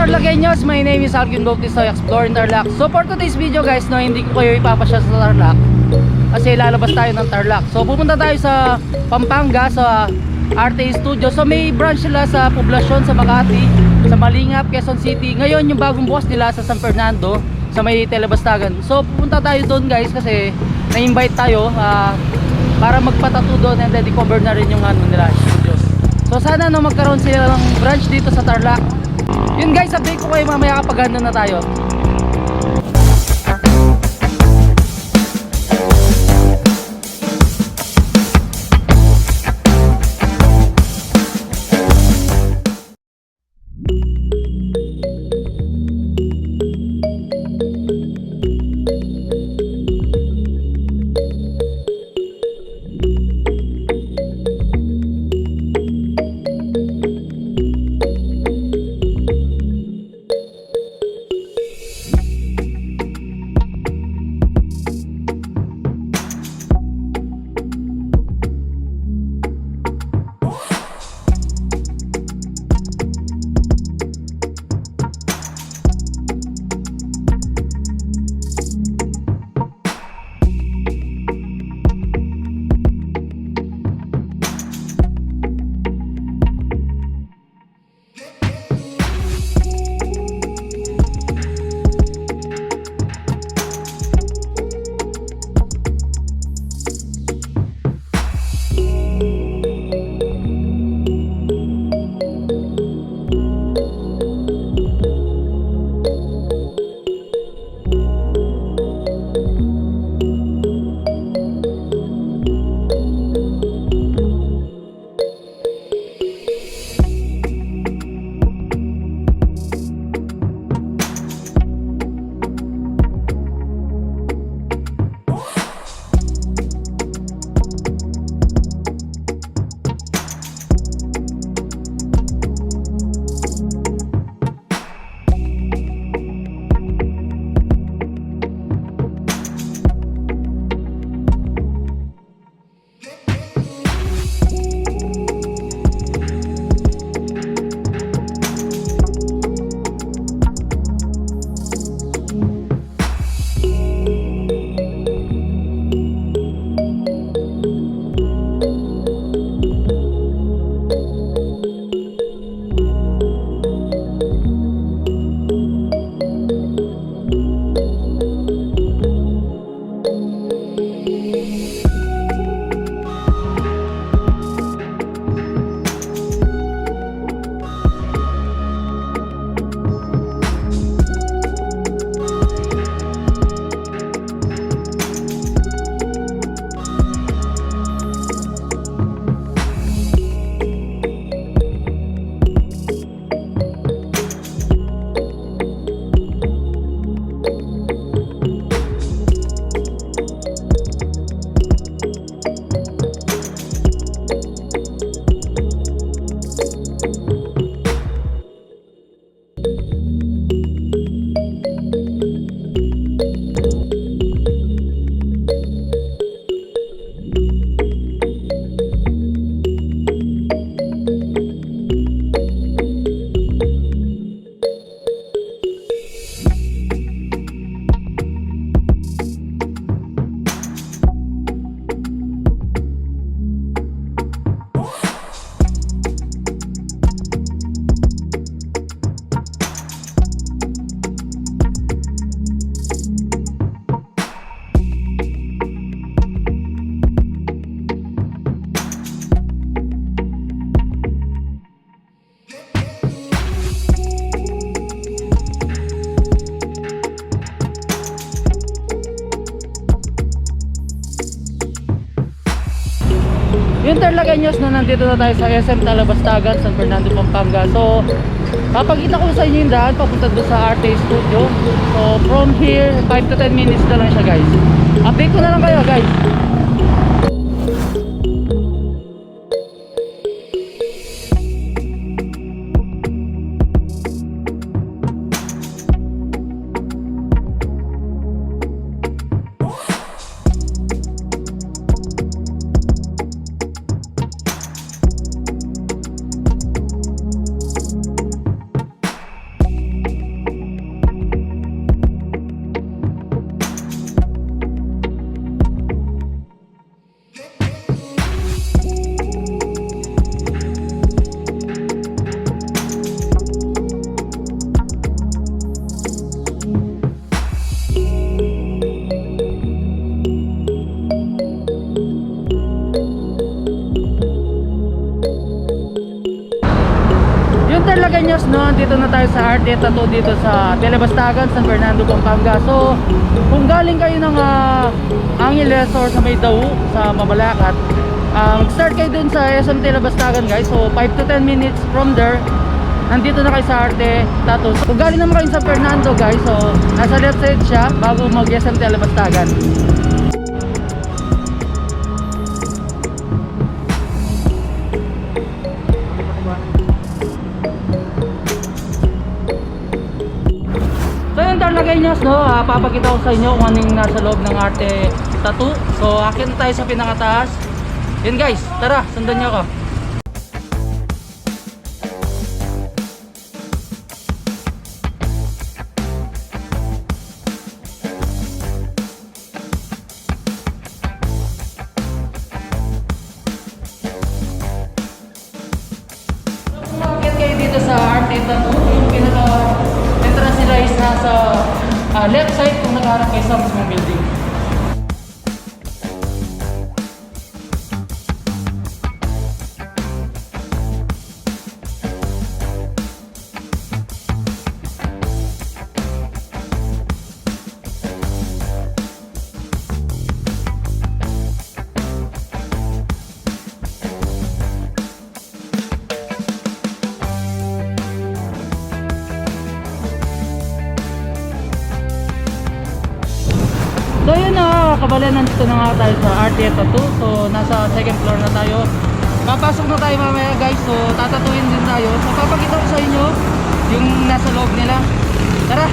Tarlaqueños, my name is 𝗚𝗥𝗢𝗡, explore in Tarlac. So for today's video guys, no, hindi ko kayo ipapasya sa Tarlac kasi lalabas tayo ng Tarlac. So pupunta tayo sa Pampanga, sa Arte Studio. So may branch sila sa poblasyon, sa Makati, sa Malingap, Quezon City. Ngayon yung bagong bukas nila sa San Fernando, sa may Telebastagan. So pupunta tayo doon guys kasi na-invite tayo para magpatattoo doon, and then i-cover na rin yung ano nila, studio. So sana no, magkaroon sila ng branch dito sa Tarlac. Yun guys, update ko kayo mamaya kapag handa na tayo. Yung Tarlaqueños, no, nandito na tayo sa SM Telebastagan, San Fernando, Pampanga. So papakita ko sa inyo yung daan papunta doon sa Arte Studio. So from here 5 to 10 minutes na lang siya guys. Update ko na lang kayo guys. Tarlaqueños, no, dito na tayo sa Arte Tattoo dito sa Telebastagan, San Fernando, Pampanga. So kung galing kayo ng Angeles or sa may Daw sa Mabalacat, mag-start kayo dun sa SM Telebastagan guys. So 5 to 10 minutes from there, nandito na kayo sa Arte Tattoo. So, kung galing naman kayo sa Fernando guys, so nasa left side siya bago mag SM Telebastagan. Tarlaqueños, no, papakita ko sa inyo kung anong nasa loob ng Arte Tattoo. So akin tayo sa pinakataas. Yun guys, tara, sundan nyo ako. Kung makakit kayo dito sa Arte Tattoo, yung pinaka-entrance nila is nasa left side kung nag-harap kayo sa mismong building. So yun na, kabalan, nandito na nga tayo sa Arte Tattoo. So nasa second floor na tayo. Papasok na tayo mamaya guys. So tatatuin din tayo. So papakita ko sa inyo yung nasa loob nila. Tara!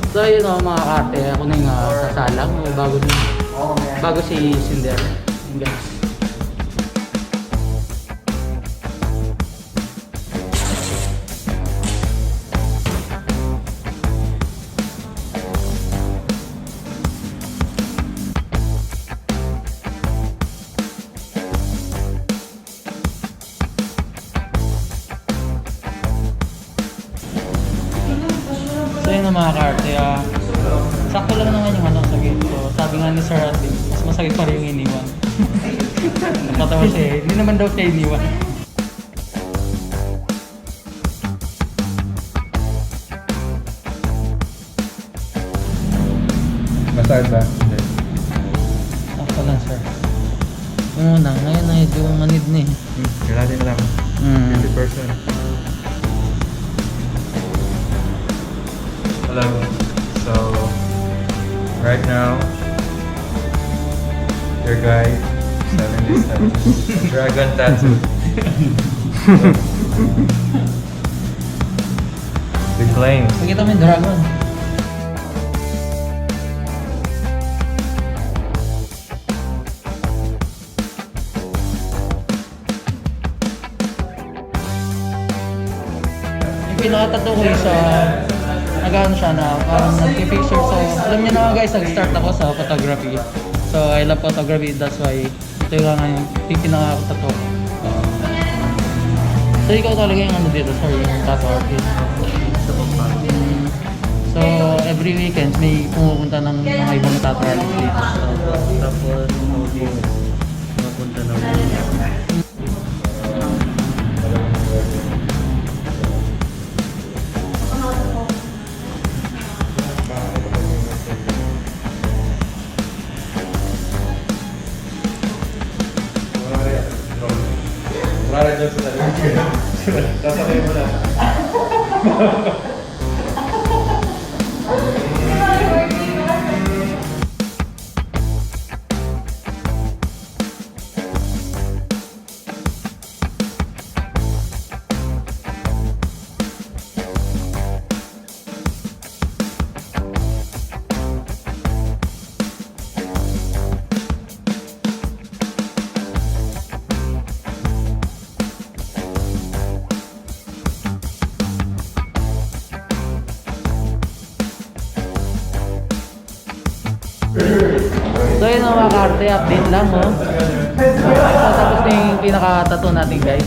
So yun o mga karte, ako na yung sasalang bago si Cinder. Guys. So yun ang mga karte, sakto lang naman yung ano, sakit. So, sabi nga ni Sir Ate, mas masakit pa rin yung iniwan. Napatawa siya eh. Hindi naman daw siya iniwan. Masakit ba? Ako lang, sir. Una, ngayon na medyo manid na eh. Kailangan din lang. 50%. Hello. So, right now, your guy is having this dragon tattoo. The claims. Nakita mo yung dragon. Pinakatato ko isa, nag-ano siya na parang nagpipicture. So alam niyo na guys, nag-start ako sa photography. So I love photography, that's why ito yung nga yung pinakatato ko. So ikaw talaga yung ano dito, sir, yung tattoo artist. So every weekend may pumupunta ng mga ibang tattoo artist dito. So, tapos pumunta ng Para dyan sa tabi. Sasakay mo na. So yun mga ka-arte, update lang mo. Tapos na yung pinaka-tattoo natin guys.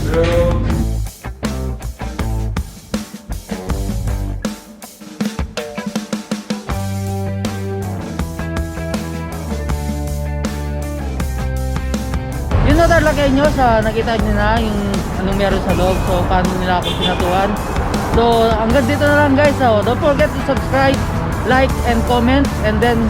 Yun na Tarlaqueños, nakita nyo na yung anong meron sa loob. So paano nila ako pinatuan. So hanggang dito na lang guys. So don't forget to subscribe, like, and comment. And then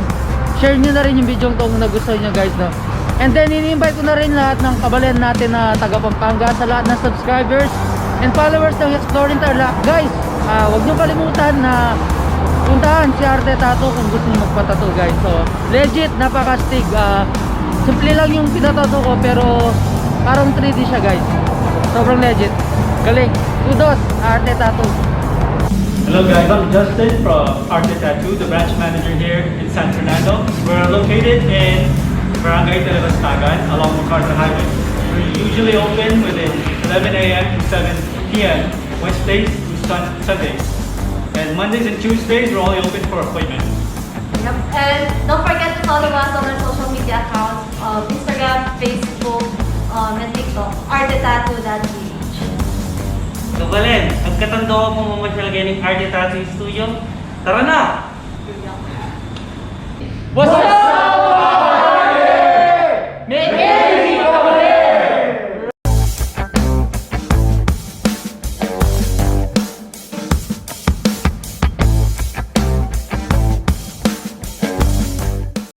share nyo na rin yung video kung nagustuhan nyo guys, no? And then ini-invite ko na rin lahat ng kababayan natin na taga Pampanga, sa lahat ng subscribers and followers ng Exploring Tarlac. Guys, huwag nyo kalimutan na puntahan si Arte Tattoo kung gusto nyo magpatattoo guys. So legit, napaka-stig. Simple lang yung pinatattoo ko pero parang 3D siya guys. Sobrang legit. Galing. Kudos, Arte Tattoo. Hello guys, I'm Justin from Arte Tattoo, the branch manager here in San Fernando. We're located in Barangay Talabastagan along MacArthur Highway. We're usually open within 11 a.m. to 7 p.m. Wednesdays to Sundays. And Mondays and Tuesdays we're only open for appointments. Yep. And don't forget to follow us on our social media accounts of Instagram, Facebook, and TikTok, artetattoo.ph. So Valen, pagkatando ko kung mamasyal kayo ng Arte Tattoo Studio, tara na! Boss!